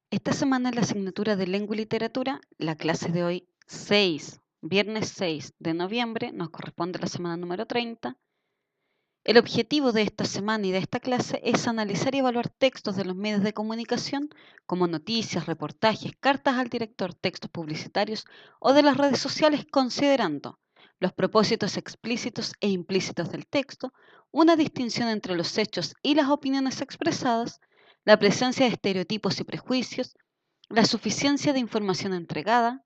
Esta semana en la asignatura de Lengua y Literatura, la clase de hoy, viernes 6 de noviembre, nos corresponde la semana número 30. El objetivo de esta semana y de esta clase es analizar y evaluar textos de los medios de comunicación como noticias, reportajes, cartas al director, textos publicitarios o de las redes sociales, considerando los propósitos explícitos e implícitos del texto, una distinción entre los hechos y las opiniones expresadas, la presencia de estereotipos y prejuicios, la suficiencia de información entregada,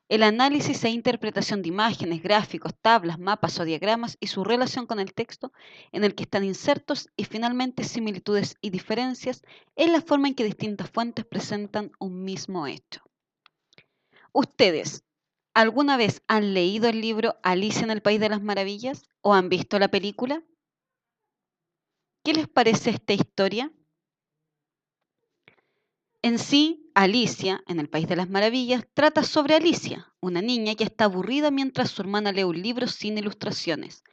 el análisis e interpretación de imágenes, gráficos, tablas, mapas o diagramas y su relación con el texto en el que están insertos, y finalmente similitudes y diferencias en la forma en que distintas fuentes presentan un mismo hecho. ¿Ustedes alguna vez han leído el libro Alicia en el País de las Maravillas o han visto la película? ¿Qué les parece esta historia? En sí, Alicia, en el País de las Maravillas, trata sobre Alicia, una niña que está aburrida mientras su hermana lee un libro sin ilustraciones.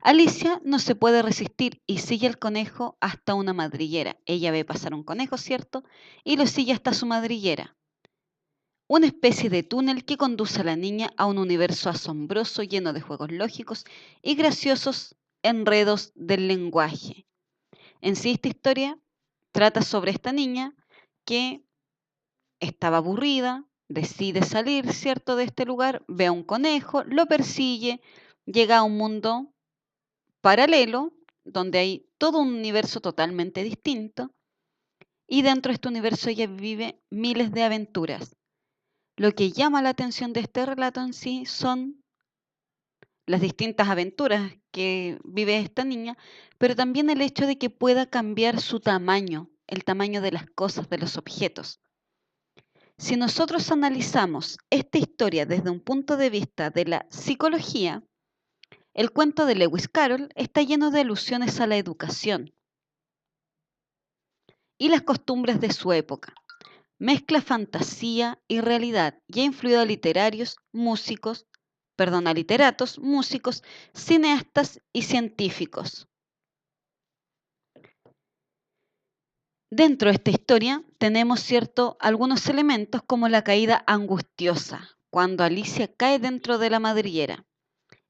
Alicia no se puede resistir y sigue al conejo hasta una madriguera. Ella ve pasar un conejo, ¿cierto? Y lo sigue hasta su madriguera. Una especie de túnel que conduce a la niña a un universo asombroso lleno de juegos lógicos y graciosos enredos del lenguaje. En sí, esta historia trata sobre esta niña que estaba aburrida, decide salir, ¿cierto?, de este lugar, ve a un conejo, lo persigue, llega a un mundo paralelo donde hay todo un universo totalmente distinto y dentro de este universo ella vive miles de aventuras. Lo que llama la atención de este relato en sí son las distintas aventuras que vive esta niña, pero también el hecho de que pueda cambiar su tamaño, el tamaño de las cosas, de los objetos. Si nosotros analizamos esta historia desde un punto de vista de la psicología, el cuento de Lewis Carroll está lleno de alusiones a la educación y las costumbres de su época. Mezcla fantasía y realidad y ha influido a a literatos, músicos, cineastas y científicos. Dentro de esta historia tenemos algunos elementos como la caída angustiosa, cuando Alicia cae dentro de la madriguera.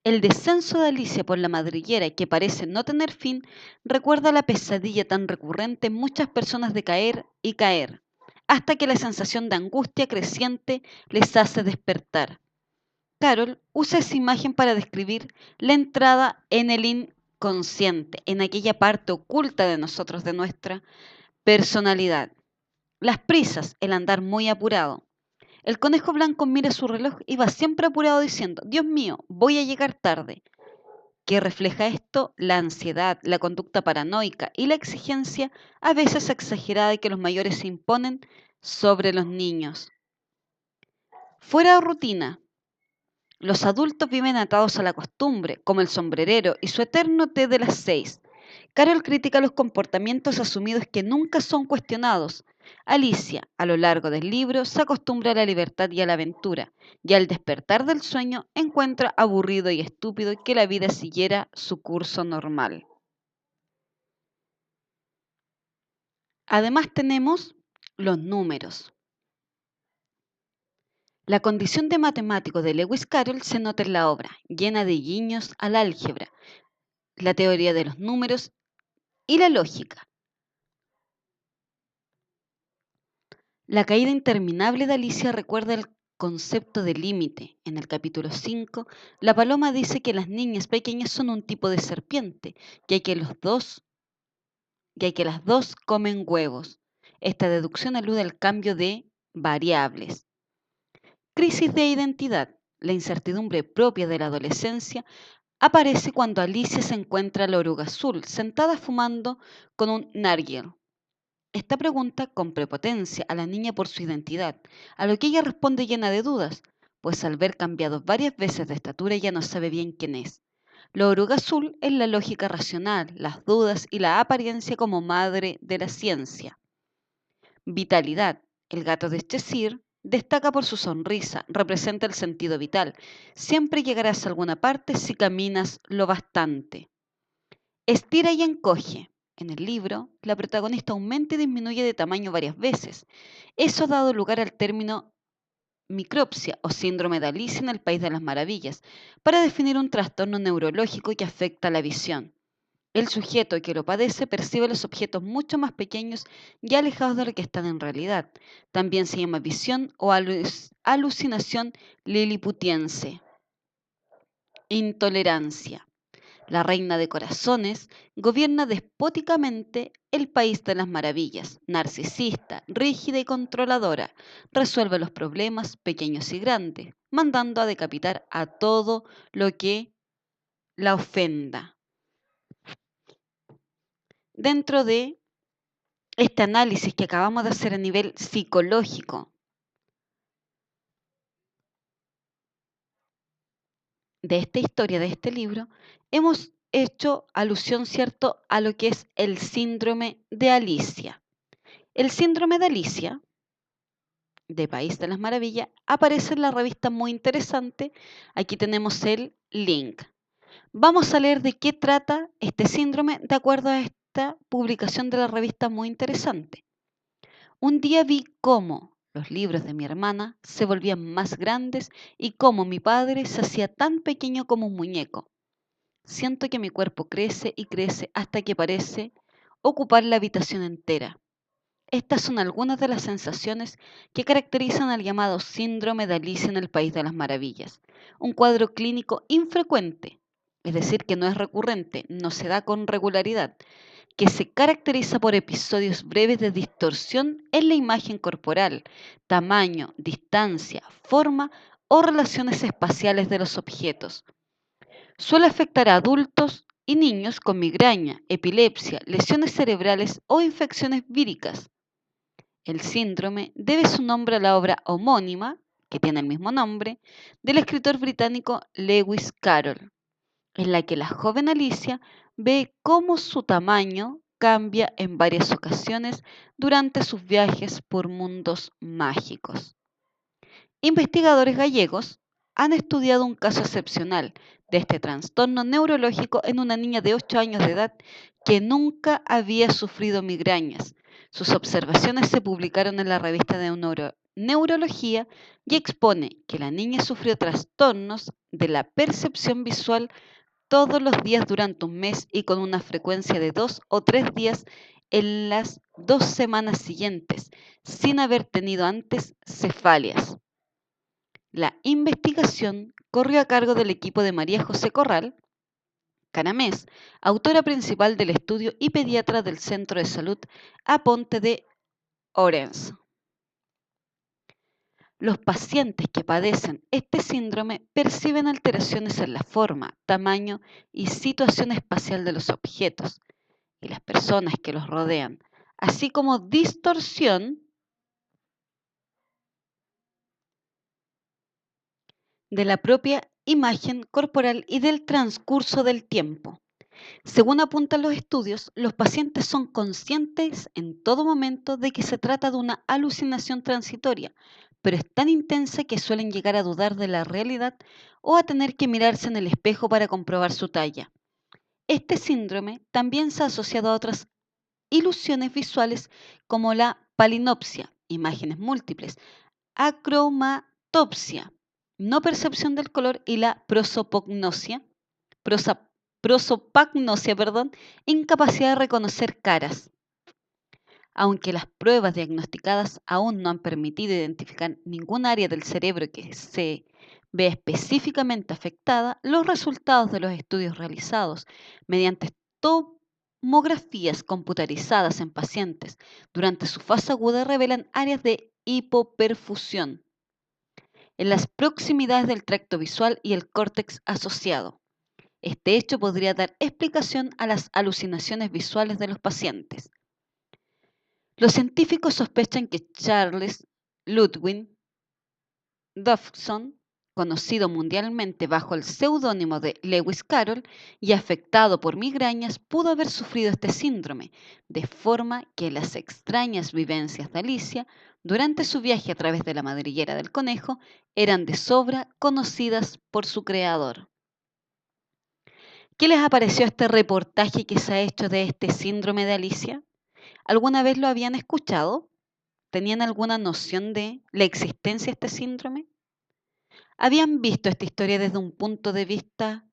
El descenso de Alicia por la madriguera, que parece no tener fin, recuerda la pesadilla tan recurrente en muchas personas de caer y caer, hasta que la sensación de angustia creciente les hace despertar. Carol usa esa imagen para describir la entrada en el inconsciente, en aquella parte oculta de nosotros, de nuestra personalidad. Las prisas, el andar muy apurado. El conejo blanco mira su reloj y va siempre apurado diciendo: Dios mío, voy a llegar tarde. ¿Qué refleja esto? La ansiedad, la conducta paranoica y la exigencia a veces exagerada que los mayores se imponen sobre los niños. Fuera de rutina. Los adultos viven atados a la costumbre, como el sombrerero y su eterno té de las 6. Carol critica los comportamientos asumidos que nunca son cuestionados. Alicia, a lo largo del libro, se acostumbra a la libertad y a la aventura, y al despertar del sueño encuentra aburrido y estúpido que la vida siguiera su curso normal. Además tenemos los números. La condición de matemático de Lewis Carroll se nota en la obra, llena de guiños al álgebra, la teoría de los números y la lógica. La caída interminable de Alicia recuerda el concepto de límite. En el capítulo 5, la paloma dice que las niñas pequeñas son un tipo de serpiente, ya que las dos comen huevos. Esta deducción alude al cambio de variables. Crisis de identidad. La incertidumbre propia de la adolescencia aparece cuando Alicia se encuentra a la oruga azul, sentada fumando con un narguil. Esta pregunta con prepotencia a la niña por su identidad, a lo que ella responde llena de dudas, pues al ver cambiado varias veces de estatura ya no sabe bien quién es. La oruga azul es la lógica racional, las dudas y la apariencia como madre de la ciencia. Vitalidad. El gato de Cheshire destaca por su sonrisa, representa el sentido vital. Siempre llegarás a alguna parte si caminas lo bastante. Estira y encoge. En el libro, la protagonista aumenta y disminuye de tamaño varias veces. Eso ha dado lugar al término micropsia o síndrome de Alicia en el País de las Maravillas, para definir un trastorno neurológico que afecta la visión. El sujeto que lo padece percibe los objetos mucho más pequeños y alejados de lo que están en realidad. También se llama visión o alucinación liliputiense. Intolerancia. La reina de corazones gobierna despóticamente el país de las maravillas, narcisista, rígida y controladora. Resuelve los problemas pequeños y grandes, mandando a decapitar a todo lo que la ofenda. Dentro de este análisis que acabamos de hacer a nivel psicológico de esta historia, de este libro, hemos hecho alusión, ¿cierto?, a lo que es el síndrome de Alicia. El síndrome de Alicia, de País de las Maravillas, aparece en la revista Muy Interesante. Aquí tenemos el link. Vamos a leer de qué trata este síndrome de acuerdo a esta publicación de la revista Muy Interesante. Un día vi cómo los libros de mi hermana se volvían más grandes y cómo mi padre se hacía tan pequeño como un muñeco. Siento que mi cuerpo crece y crece hasta que parece ocupar la habitación entera. Estas son algunas de las sensaciones que caracterizan al llamado síndrome de Alicia en el País de las Maravillas, un cuadro clínico infrecuente, es decir, que no es recurrente, no se da con regularidad, que se caracteriza por episodios breves de distorsión en la imagen corporal, tamaño, distancia, forma o relaciones espaciales de los objetos. Suele afectar a adultos y niños con migraña, epilepsia, lesiones cerebrales o infecciones víricas. El síndrome debe su nombre a la obra homónima, que tiene el mismo nombre, del escritor británico Lewis Carroll, en la que la joven Alicia ve cómo su tamaño cambia en varias ocasiones durante sus viajes por mundos mágicos. Investigadores gallegos han estudiado un caso excepcional de este trastorno neurológico en una niña de 8 años de edad que nunca había sufrido migrañas. Sus observaciones se publicaron en la revista de Neurología y expone que la niña sufrió trastornos de la percepción visual todos los días durante un mes y con una frecuencia de 2 o 3 días en las 2 semanas siguientes, sin haber tenido antes cefalias. La investigación corrió a cargo del equipo de María José Corral Canamés, autora principal del estudio y pediatra del Centro de Salud Aponte de Orense. Los pacientes que padecen este síndrome perciben alteraciones en la forma, tamaño y situación espacial de los objetos y las personas que los rodean, así como distorsión de la propia imagen corporal y del transcurso del tiempo. Según apuntan los estudios, los pacientes son conscientes en todo momento de que se trata de una alucinación transitoria, pero es tan intensa que suelen llegar a dudar de la realidad o a tener que mirarse en el espejo para comprobar su talla. Este síndrome también se ha asociado a otras ilusiones visuales como la palinopsia, imágenes múltiples, acromatopsia, no percepción del color, y la prosopagnosia, incapacidad de reconocer caras. Aunque las pruebas diagnosticadas aún no han permitido identificar ningún área del cerebro que se vea específicamente afectada, los resultados de los estudios realizados mediante tomografías computarizadas en pacientes durante su fase aguda revelan áreas de hipoperfusión en las proximidades del tracto visual y el córtex asociado. Este hecho podría dar explicación a las alucinaciones visuales de los pacientes. Los científicos sospechan que Charles Ludwig Dodgson, conocido mundialmente bajo el seudónimo de Lewis Carroll y afectado por migrañas, pudo haber sufrido este síndrome, de forma que las extrañas vivencias de Alicia durante su viaje a través de la madriguera del conejo eran de sobra conocidas por su creador. ¿Qué les pareció este reportaje que se ha hecho de este síndrome de Alicia? ¿Alguna vez lo habían escuchado? ¿Tenían alguna noción de la existencia de este síndrome? ¿Habían visto esta historia desde un punto de vista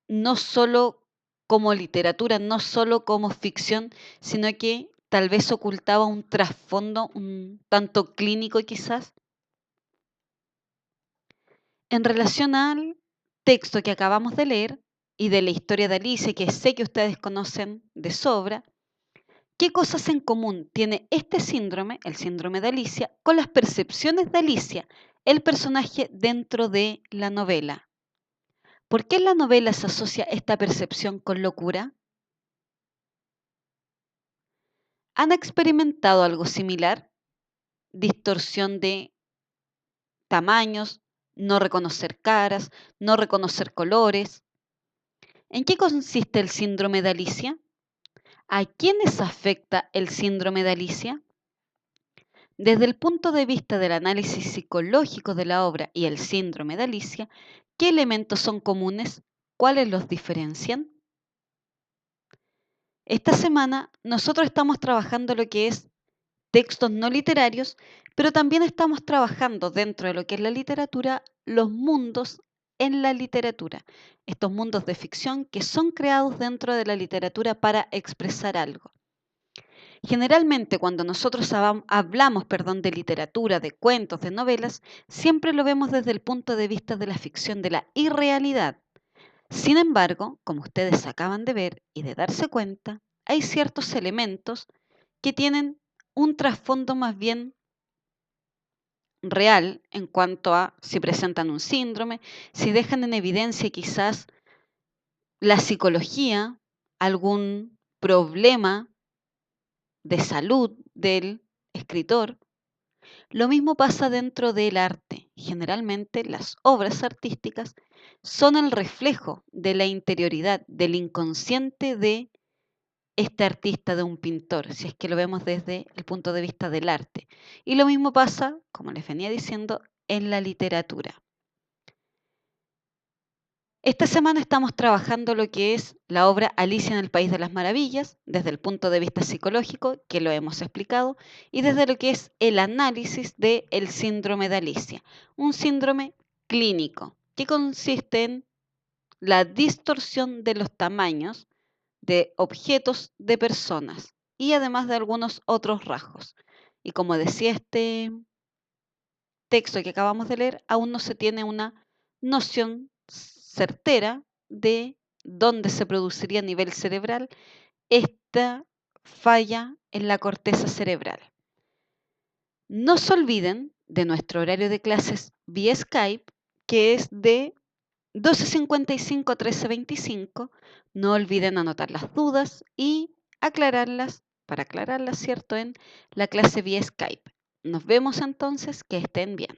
no solo como literatura, no solo como ficción, sino que tal vez ocultaba un trasfondo un tanto clínico quizás? En relación al texto que acabamos de leer y de la historia de Alicia, que sé que ustedes conocen de sobra, ¿qué cosas en común tiene este síndrome, el síndrome de Alicia, con las percepciones de Alicia, el personaje dentro de la novela? ¿Por qué en la novela se asocia esta percepción con locura? ¿Han experimentado algo similar? Distorsión de tamaños, no reconocer caras, no reconocer colores. ¿En qué consiste el síndrome de Alicia? ¿A quiénes afecta el síndrome de Alicia? Desde el punto de vista del análisis psicológico de la obra y el síndrome de Alicia, ¿qué elementos son comunes? ¿Cuáles los diferencian? Esta semana nosotros estamos trabajando lo que es textos no literarios, pero también estamos trabajando dentro de lo que es la literatura, los mundos en la literatura, estos mundos de ficción que son creados dentro de la literatura para expresar algo. Generalmente cuando nosotros hablamos, perdón, de literatura, de cuentos, de novelas, siempre lo vemos desde el punto de vista de la ficción, de la irrealidad. Sin embargo, como ustedes acaban de ver y de darse cuenta, hay ciertos elementos que tienen un trasfondo más bien real en cuanto a si presentan un síndrome, si dejan en evidencia quizás la psicología, algún problema de salud del escritor. Lo mismo pasa dentro del arte. Generalmente las obras artísticas son el reflejo de la interioridad, del inconsciente de este artista, de un pintor, si es que lo vemos desde el punto de vista del arte. Y lo mismo pasa, como les venía diciendo, en la literatura. Esta semana estamos trabajando lo que es la obra Alicia en el País de las Maravillas, desde el punto de vista psicológico, que lo hemos explicado, y desde lo que es el análisis del síndrome de Alicia, un síndrome clínico que consiste en la distorsión de los tamaños de objetos de personas y además de algunos otros rasgos. Y como decía este texto que acabamos de leer, aún no se tiene una noción certera de dónde se produciría a nivel cerebral esta falla en la corteza cerebral. No se olviden de nuestro horario de clases vía Skype, que es de 12:55 a 13:25. No olviden anotar las dudas y aclararlas, para aclararlas, ¿cierto?, en la clase vía Skype. Nos vemos entonces, que estén bien.